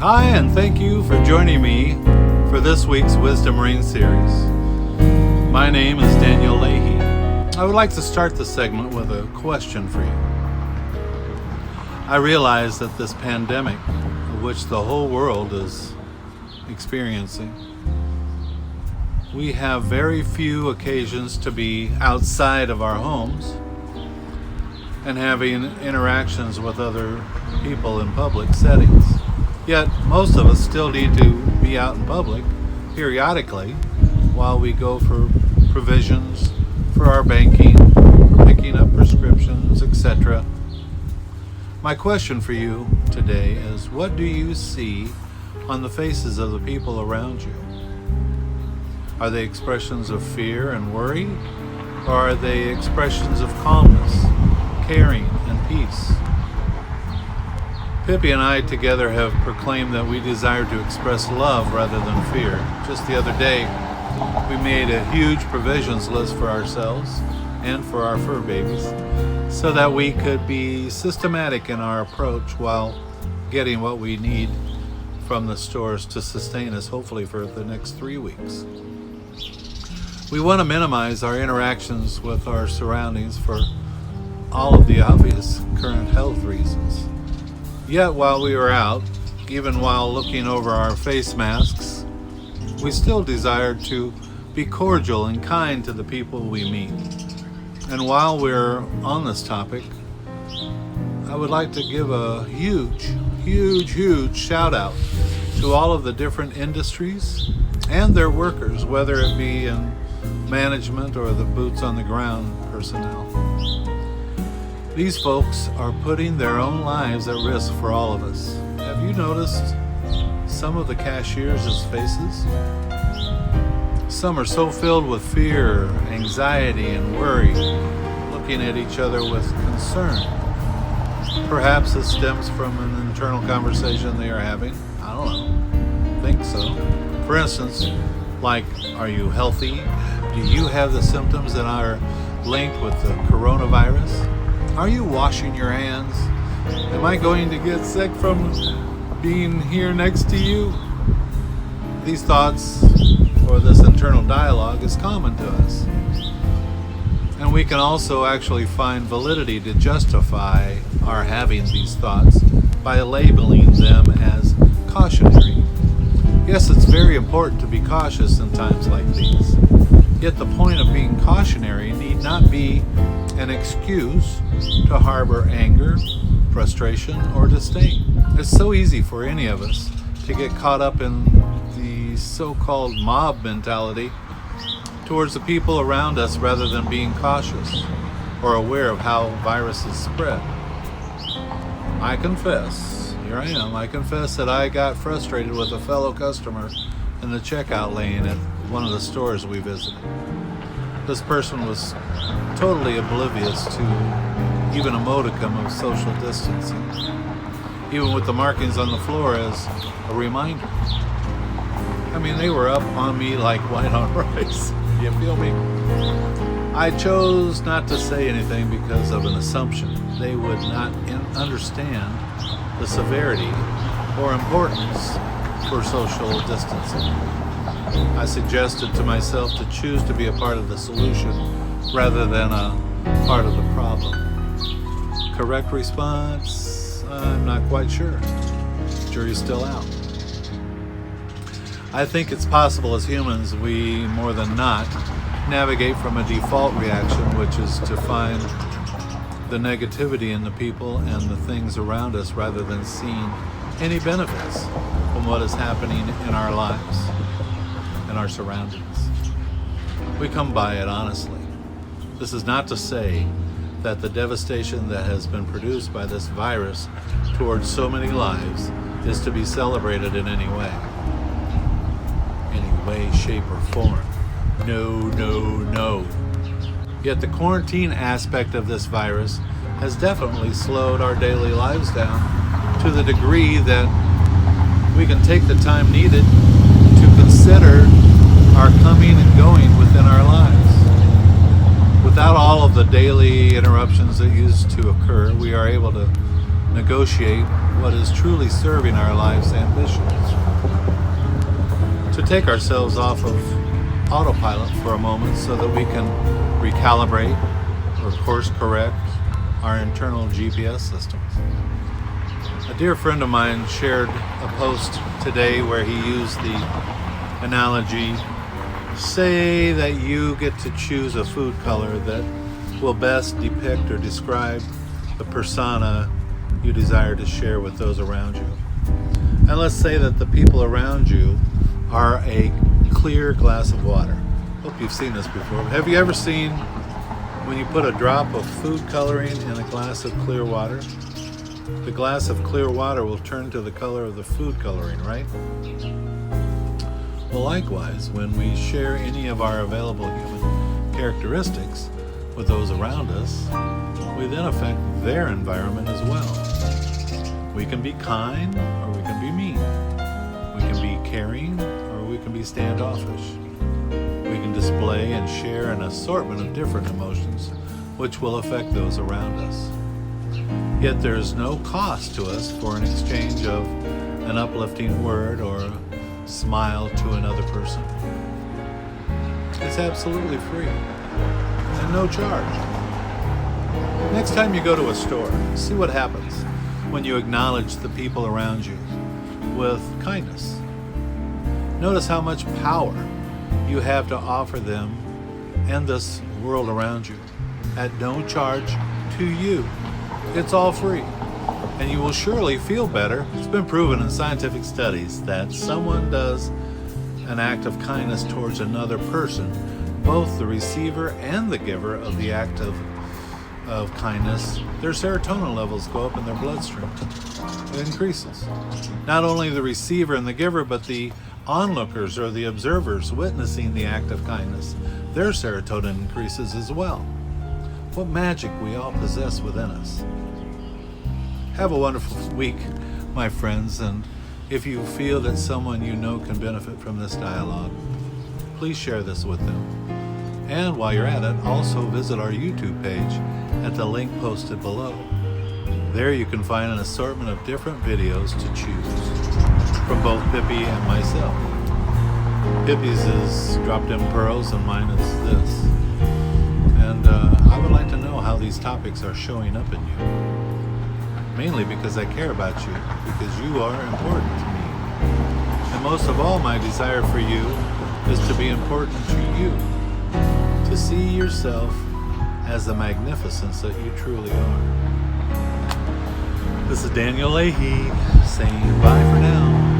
Hi, and thank you for joining me for this week's Wisdom Rain series. My name is Daniel Leahy. I would like to start this segment with a question for you. I realize that this pandemic, which the whole world is experiencing, we have very few occasions to be outside of our homes and having interactions with other people in public settings. Yet most of us still need to be out in public periodically while we go for provisions for our banking, picking up prescriptions, etc. My question for you today is, what do you see on the faces of the people around you? Are they expressions of fear and worry, or are they expressions of calmness, caring, and peace? Pippi and I together have proclaimed that we desire to express love rather than fear. Just the other day, we made a huge provisions list for ourselves and for our fur babies so that we could be systematic in our approach while getting what we need from the stores to sustain us, hopefully for the next 3 weeks. We want to minimize our interactions with our surroundings for all of the obvious current health reasons. Yet while we were out, even while looking over our face masks, we still desired to be cordial and kind to the people we meet. And while we're on this topic, I would like to give a huge shout out to all of the different industries and their workers, whether it be in management or the boots on the ground personnel. These folks are putting their own lives at risk for all of us. Have you noticed some of the cashiers' faces? Some are so filled with fear, anxiety, and worry, looking at each other with concern. Perhaps this stems from an internal conversation they are having. I don't know. Think so. For instance, like, are you healthy? Do you have the symptoms that are linked with the coronavirus? Are you washing your hands? Am I going to get sick from being here next to you? These thoughts, or this internal dialogue, is common to us. And we can also actually find validity to justify our having these thoughts by labeling them as cautionary. Yes, it's very important to be cautious in times like these. Yet the point of being cautionary need not be an excuse to harbor anger, frustration, or disdain. It's so easy for any of us to get caught up in the so-called mob mentality towards the people around us rather than being cautious or aware of how viruses spread. I confess that I got frustrated with a fellow customer in the checkout lane at one of the stores we visited. This person was totally oblivious to even a modicum of social distancing, even with the markings on the floor as a reminder. I mean, they were up on me like white on rice. You feel me? I chose not to say anything because of an assumption they would not understand the severity or importance for social distancing. I suggested to myself to choose to be a part of the solution rather than a part of the problem. Correct response? I'm not quite sure. Jury's still out. I think it's possible as humans we, more than not, navigate from a default reaction, which is to find the negativity in the people and the things around us rather than seeing any benefits from what is happening in our lives and our surroundings. We come by it honestly. This is not to say that the devastation that has been produced by this virus towards so many lives is to be celebrated in any way, shape, or form. No. Yet the quarantine aspect of this virus has definitely slowed our daily lives down to the degree that we can take the time needed to consider our coming and going within our lives. Without all of the daily interruptions that used to occur, we are able to negotiate what is truly serving our life's ambitions. To take ourselves off of autopilot for a moment so that we can recalibrate or course correct our internal GPS systems. A dear friend of mine shared a post today where he used the analogy, say that you get to choose a food color that will best depict or describe the persona you desire to share with those around you. And let's say that the people around you are a clear glass of water. Hope you've seen this before. Have you ever seen when you put a drop of food coloring in a glass of clear water? The glass of clear water will turn to the color of the food coloring, right? Well, likewise, when we share any of our available human characteristics with those around us, we then affect their environment as well. We can be kind or we can be mean. We can be caring or we can be standoffish. We can display and share an assortment of different emotions which will affect those around us. Yet there is no cost to us for an exchange of an uplifting word or a smile to another person. It's absolutely free and no charge. Next time you go to a store, see what happens when you acknowledge the people around you with kindness. Notice how much power you have to offer them and this world around you at no charge to you. It's all free, and you will surely feel better. It's been proven in scientific studies that someone does an act of kindness towards another person, both the receiver and the giver of the act of kindness, their serotonin levels go up in their bloodstream. It increases. Not only the receiver and the giver, but the onlookers or the observers witnessing the act of kindness, their serotonin increases as well. What magic we all possess within us. Have a wonderful week, my friends, and if you feel that someone you know can benefit from this dialogue, please share this with them. And while you're at it, also visit our YouTube page at the link posted below. There you can find an assortment of different videos to choose from both Pippi and myself. Pippi's is Dropped in Pearls and mine is this. And I would like to know how these topics are showing up in you. Mainly because I care about you, because you are important to me. And most of all, my desire for you is to be important to you. To see yourself as the magnificence that you truly are. This is Daniel Leahy saying bye for now.